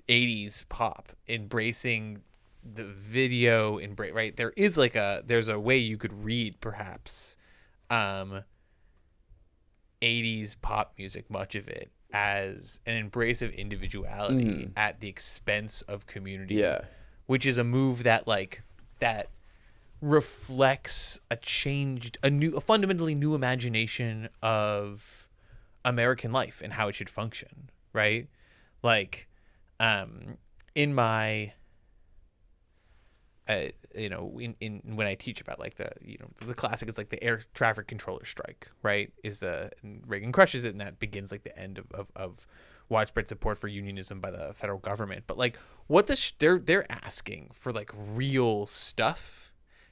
80s pop, embracing the video, right? There is like there's a way you could read perhaps 80s pop music, much of it as an embrace of individuality at the expense of community. Yeah. Which is a move that reflects a fundamentally new imagination of American life and how it should function, right? Like, in my, in when I teach about like the classic is like the air traffic controller strike, right? And Reagan crushes it, and that begins like the end of widespread support for unionism by the federal government. But like they're asking for like real stuff,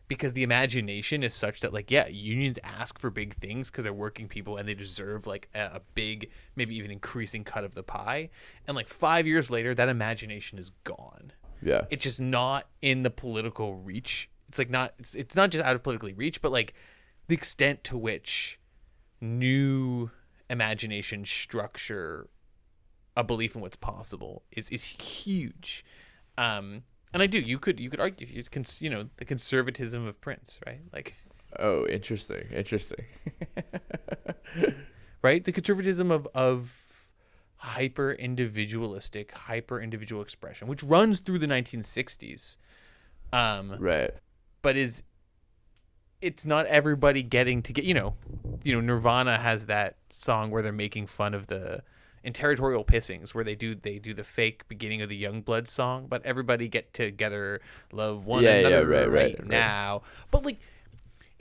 because the imagination is such that like, yeah, unions ask for big things because they're working people and they deserve like a big, maybe even increasing cut of the pie. And like 5 years later, that imagination is gone. Yeah. It's just not in the political reach. It's like it's not just out of political reach, but like the extent to which new imagination structure a belief in what's possible is huge. And you could argue, the conservatism of Prince, right? Like, oh, interesting. Right? The conservatism of hyper individualistic, hyper individual expression, which runs through the 1960s. Right. But it's not everybody getting to get, Nirvana has that song where they're making fun of in Territorial Pissings, where they do the fake beginning of the Youngblood song, but everybody get together, love one another right now. But like,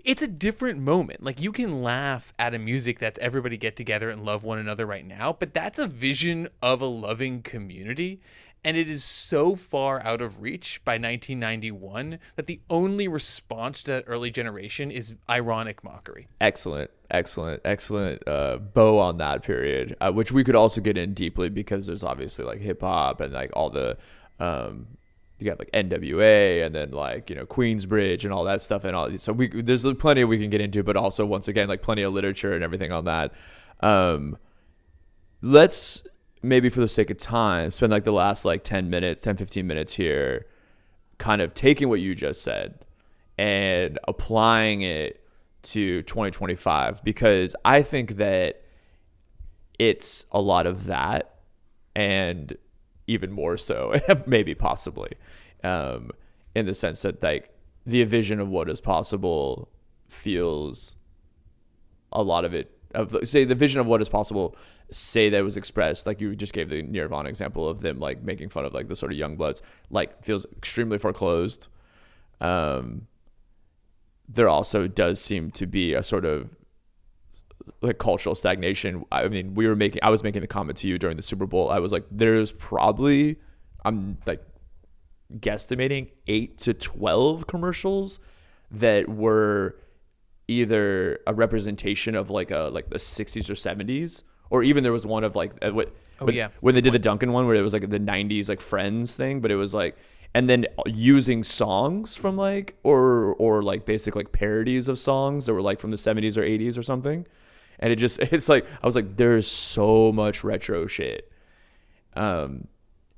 it's a different moment. Like, you can laugh at a music that's everybody get together and love one another right now, but that's a vision of a loving community. And it is so far out of reach by 1991 that the only response to that early generation is ironic mockery. Excellent bow on that period, which we could also get in deeply, because there's obviously like hip hop and like all the you got like NWA and then like Queensbridge and all that stuff, and all. So there's plenty we can get into, but also once again like plenty of literature and everything on that. Let's maybe for the sake of time spend like the last like 10 15 minutes here kind of taking what you just said and applying it to 2025, because I think that it's a lot of that, and even more so maybe possibly in the sense that like the vision of what is possible feels a lot of it say the vision of what is possible, say that was expressed, like you just gave the Nirvana example of them like making fun of like the sort of young bloods, like feels extremely foreclosed. There also does seem to be a sort of like cultural stagnation. I mean, I was making the comment to you during the Super Bowl. I was like, there's probably, I'm like guesstimating 8 to 12 commercials that were either a representation of like the 60s or 70s, or even there was one of like when they did the Duncan one where it was like the 90s like Friends thing, but it was like, and then using songs from like or like basic like parodies of songs that were like from the 70s or 80s or something. And it's like, I was like, there's so much retro shit. And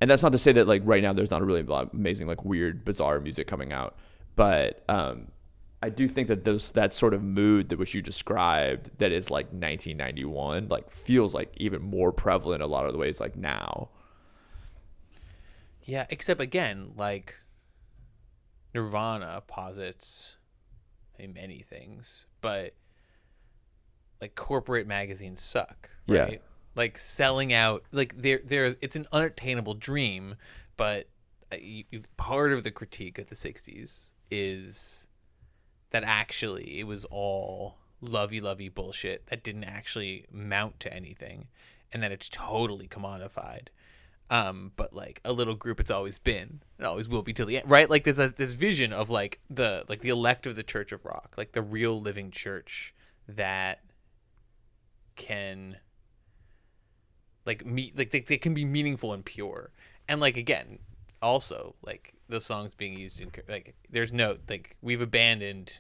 that's not to say that like right now there's not a really amazing, like weird, bizarre music coming out. But I do think that that sort of mood that which you described that is like 1991, like feels like even more prevalent a lot of the ways like now. Yeah, except again, like Nirvana posits many things, but like corporate magazines suck, right? Yeah. Like selling out, like there's it's an unattainable dream, but part of the critique of the 60s is that actually it was all lovey bullshit that didn't actually mount to anything, and that it's totally commodified. But like a little group, it's always been, it always will be till the end, right? Like there's this vision of like the elect of the Church of Rock, like the real living church that can like meet, like they can be meaningful and pure. And like again, also like the songs being used in like there's no, like we've abandoned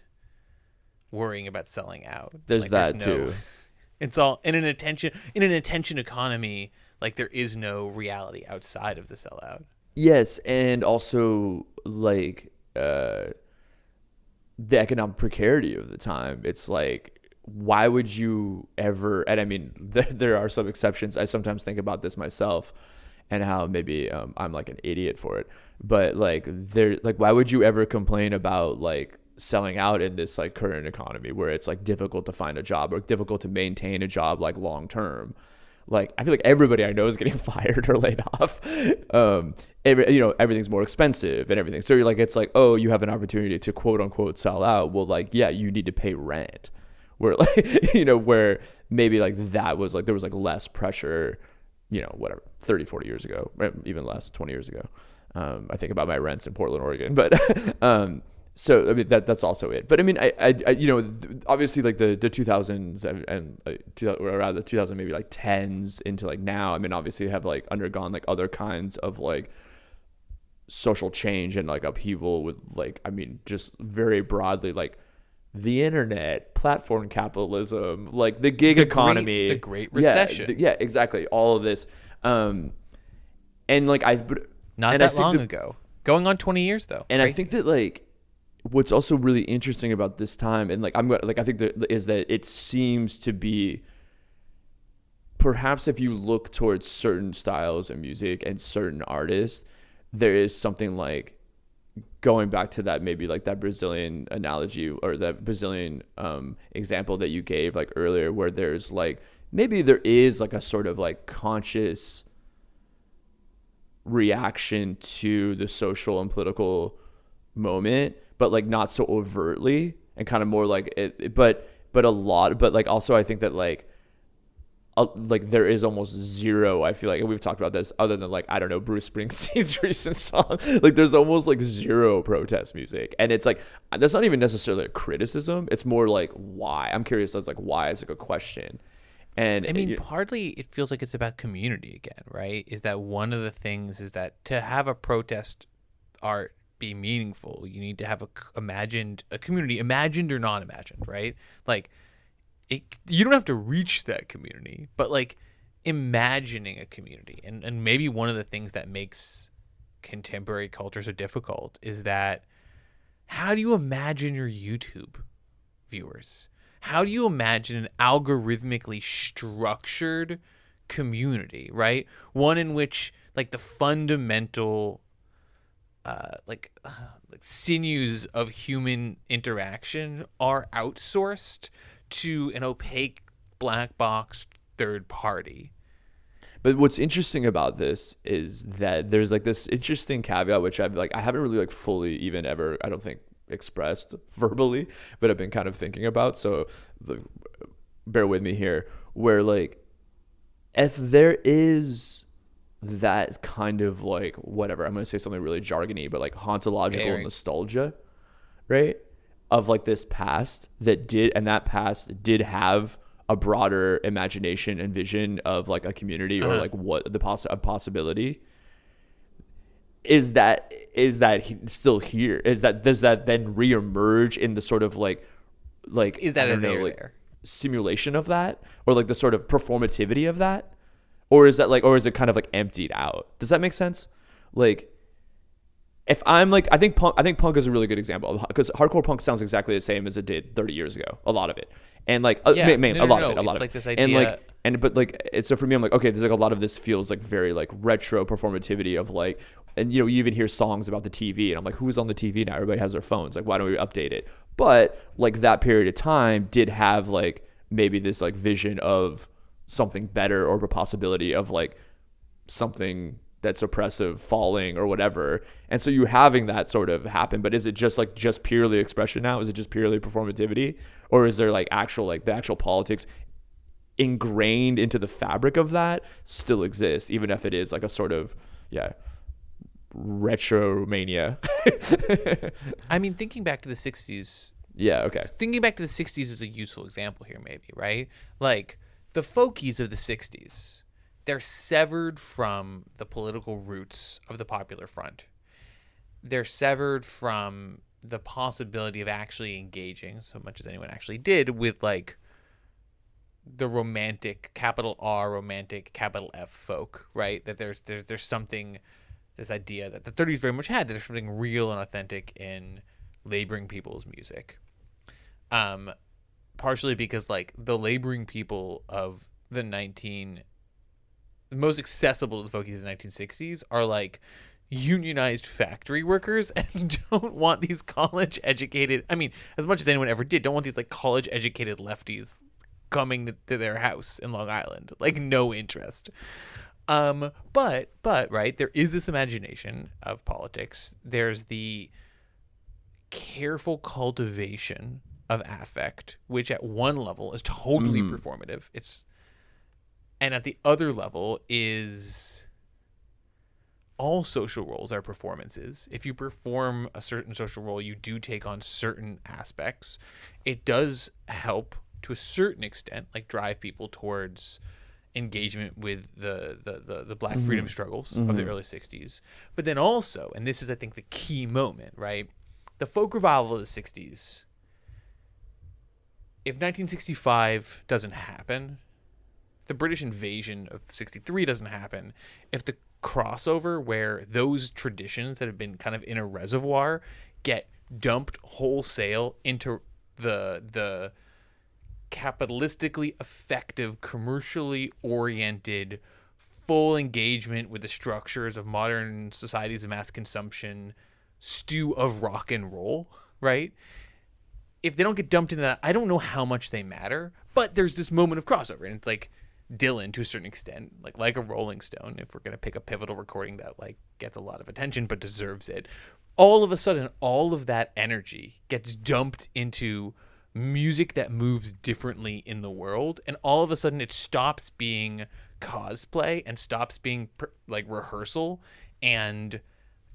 worrying about selling out. There's like, that too. It's all in an attention economy. Like there is no reality outside of the sellout. Yes, and also like the economic precarity of the time. It's like, why would you ever? And I mean, there are some exceptions. I sometimes think about this myself, and how maybe I'm like an idiot for it. But like why would you ever complain about like selling out in this like current economy where it's like difficult to find a job or difficult to maintain a job like long term? Like I feel like everybody I know is getting fired or laid off. Everything's more expensive and everything. So you're like, it's like, oh, you have an opportunity to quote unquote sell out. Well, like, yeah, you need to pay rent. Where like, where maybe like that was like, there was like less pressure, whatever, 30, 40 years ago, even less, 20 years ago. I think about my rents in Portland, Oregon, but, so I mean that's also it. But I mean, I obviously like the 2000s and around the 2000 maybe like 10s into like now. I mean, obviously have like undergone like other kinds of like social change and like upheaval with like, I mean, just very broadly like the internet, platform capitalism, like the gig economy, the Great Recession. Yeah, exactly, all of this, and like not that long ago, going on 20 years though. And crazy. I think that like what's also really interesting about this time, and like I think that is that it seems to be, perhaps if you look towards certain styles of music and certain artists, there is something like going back to that, maybe like that Brazilian analogy or that Brazilian example that you gave like earlier, where there's like maybe there is like a sort of like conscious reaction to the social and political moment, but like not so overtly, and kind of more like it, but a lot, but like also I think that like there is almost zero, I feel like, and we've talked about this, other than like, I don't know, Bruce Springsteen's recent song, like there's almost like zero protest music. And it's like, that's not even necessarily a criticism, it's more like why. I'm curious as like why is like a question. And I mean, partly it feels like it's about community again, right? Is that one of the things is that to have a protest art be meaningful, you need to have a community, imagined or not imagined, right? Like you don't have to reach that community, but like imagining a community. And maybe one of the things that makes contemporary culture so difficult is that how do you imagine your YouTube viewers? How do you imagine an algorithmically structured community, right? One in which like the fundamental sinews of human interaction are outsourced to an opaque black box third party. But what's interesting about this is that there's like this interesting caveat, which I haven't really like fully even ever, I don't think, expressed verbally, but I've been kind of thinking about. So bear with me here, where like if there is that kind of like, whatever, I'm going to say something really jargony, but like hauntological nostalgia, right? Of like this past that did have a broader imagination and vision of like a community or like what the a possibility. Is that still here? Does that then reemerge in the sort of like is that I don't a know, there like, there? simulation of that, or like the sort of performativity of that, or is it kind of like emptied out? Does that make sense? Like, if I'm like, I think punk is a really good example, because hardcore punk sounds exactly the same as it did 30 years ago, a lot of it, and like a lot of it, it's like this idea, and like, but like, it's, so for me, I'm like, okay, there's like a lot of this feels like very like retro performativity of like, and you even hear songs about the TV, and I'm like, who's on the TV now? Everybody has their phones. Like, why don't we update it? But like that period of time did have like maybe this like vision of something better, or the possibility of like something that's oppressive falling or whatever. And so you having that sort of happen, but is it just purely expression now? Is it just purely performativity, or is there like the actual politics ingrained into the fabric of that still exists, even if it is like a sort of retro mania? I mean, thinking back to the 60s. Yeah, okay. Thinking back to the 60s is a useful example here, maybe, right? Like, the folkies of the 60s, they're severed from the political roots of the Popular Front. They're severed from the possibility of actually engaging, so much as anyone actually did, with, like, the romantic, capital R, romantic, capital F folk, right? That there's something, this idea that the 30s very much had, that there's something real and authentic in laboring people's music. Partially because, like, the laboring people of the most accessible to the folkies of the 1960s are, like, unionized factory workers, and don't want these college educated, I mean, as much as anyone ever did, don't want these, like, college educated lefties coming to their house in Long Island. Like, no interest. But right, there is this imagination of politics. There's the careful cultivation of affect, which at one level is totally performative. And at the other level is all social roles are performances. If you perform a certain social role, you do take on certain aspects. It does help to a certain extent, like drive people towards engagement with the Black freedom struggles of the early 60s. But then also, and this is, I think, the key moment, right? The folk revival of the 60s, if 1965 doesn't happen, if the British invasion of 63 doesn't happen, if the crossover where those traditions that have been kind of in a reservoir get dumped wholesale into the capitalistically effective, commercially oriented, full engagement with the structures of modern societies of mass consumption stew of rock and roll, right? If they don't get dumped into that, I don't know how much they matter, but there's this moment of crossover, and it's like Dylan, to a certain extent, like a Rolling Stone, if we're going to pick a pivotal recording that like gets a lot of attention but deserves it, all of a sudden all of that energy gets dumped into music that moves differently in the world, and all of a sudden it stops being cosplay and stops being like rehearsal, and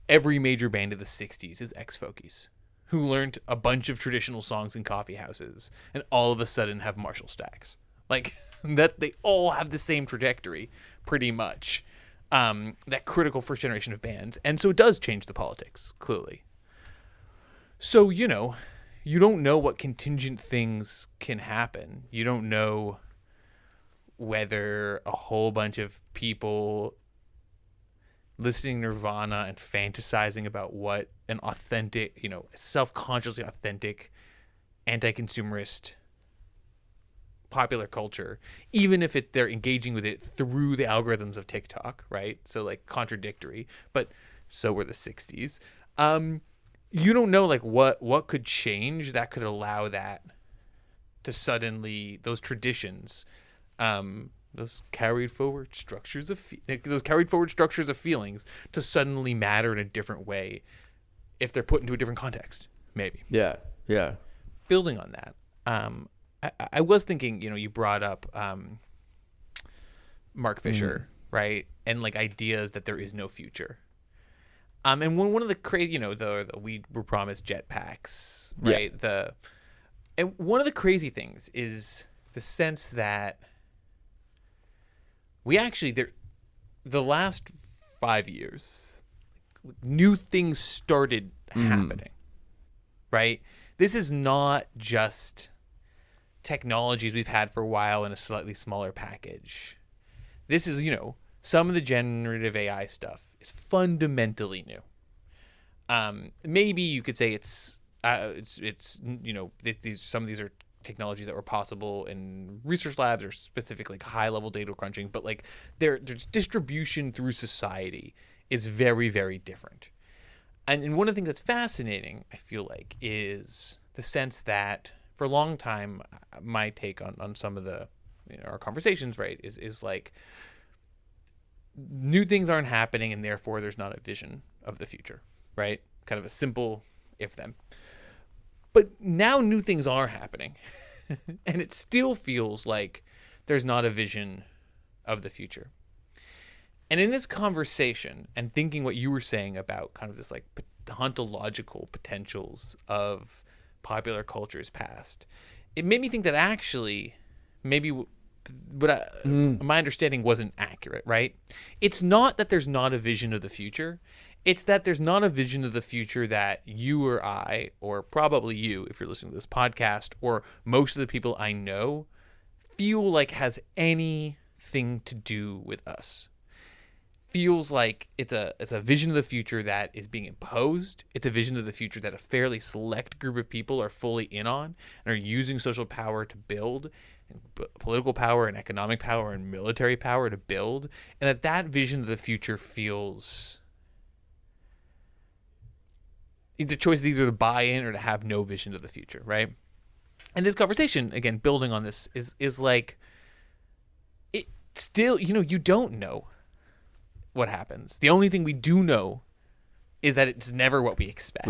every major band of the 60s is ex-folkies who learned a bunch of traditional songs in coffee houses and all of a sudden have Marshall stacks. Like, that they all have the same trajectory, pretty much. That critical first generation of bands. And so it does change the politics, clearly. So, you don't know what contingent things can happen. You don't know whether a whole bunch of people listening to Nirvana and fantasizing about what an authentic, self-consciously authentic, anti-consumerist popular culture, even if they're engaging with it through the algorithms of TikTok, right? So, like, contradictory, but so were the 60s. You don't know, like, what could change that could allow that to suddenly, those traditions, those carried forward structures of feelings to suddenly matter in a different way if they're put into a different context, maybe. Yeah. Building on that, I was thinking, you brought up Mark Fisher, right? And like ideas that there is no future. And one of the crazy, we were promised jetpacks, right? Yeah. And one of the crazy things is the sense that we actually, the last 5 years, new things started happening, right? This is not just technologies we've had for a while in a slightly smaller package. This is, some of the generative AI stuff is fundamentally new. Maybe you could say it's some of these are technologies that were possible in research labs or specific like high level data crunching, but like their distribution through society is very, very different. And one of the things that's fascinating, I feel like, is the sense that for a long time, my take on some of the our conversations, right, is like new things aren't happening and therefore there's not a vision of the future, right? Kind of a simple if then. But now new things are happening and it still feels like there's not a vision of the future. And in this conversation and thinking what you were saying about kind of this like ontological potentials of popular culture's past, it made me think that actually maybe my understanding wasn't accurate, right? It's not that there's not a vision of the future. It's that there's not a vision of the future that you or I, or probably you, if you're listening to this podcast, or most of the people I know, feel like has anything to do with us. Feels like it's a vision of the future that is being imposed. It's a vision of the future that a fairly select group of people are fully in on and are using social power to build, and political power and economic power and military power to build, and that vision of the future feels the choice is either to buy in or to have no vision of the future, right? And this conversation, again, building on this, is like it still, you don't know what happens. The only thing we do know is that it's never what we expect.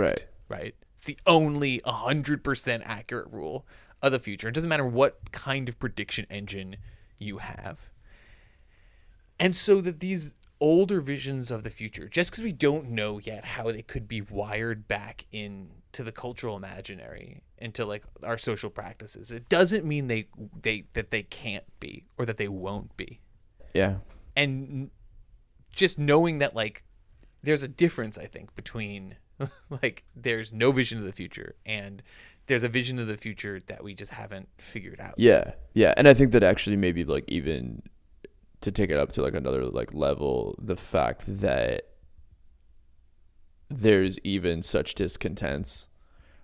Right? It's the only 100% accurate rule of the future. It doesn't matter what kind of prediction engine you have. And so that these older visions of the future, just because we don't know yet how they could be wired back into the cultural imaginary, into like our social practices, it doesn't mean that they can't be or that they won't be. Yeah. And just knowing that like there's a difference, I think, between like there's no vision of the future and there's a vision of the future that we just haven't figured out. Yeah. And I think that actually maybe like even to take it up to like another like level, the fact that there's even such discontents,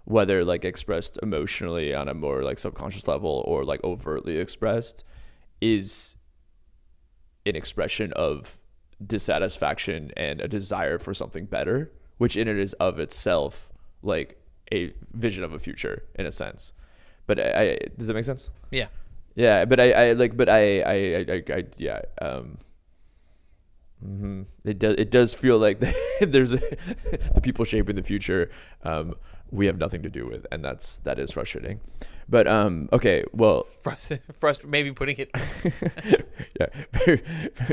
whether like expressed emotionally on a more like subconscious level or like overtly expressed, is an expression of dissatisfaction and a desire for something better, which in it is of itself like a vision of a future in a sense. But does that make sense? Yeah. Yeah, but it does feel like there's the people shaping the future we have nothing to do with, and that is frustrating. But okay, well, maybe putting it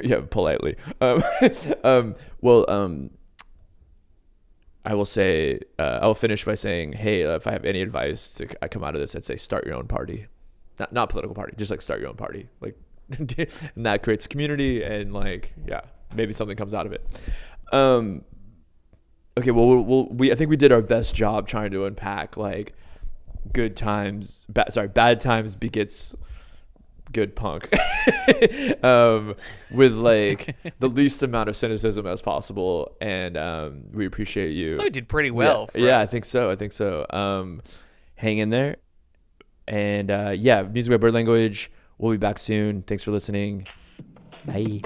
yeah, politely. I will say I will finish by saying, hey, if I have any advice to come out of this, I'd say start your own party. Not political party, just like start your own party, like, and that creates a community, and like, yeah, maybe something comes out of it. Okay, well, I think we did our best job trying to unpack like bad times begets good punk, with like the least amount of cynicism as possible, and we appreciate you. We did pretty well. Yeah, I think so. Hang in there. And Music by Bird Language. We'll be back soon. Thanks for listening. Bye.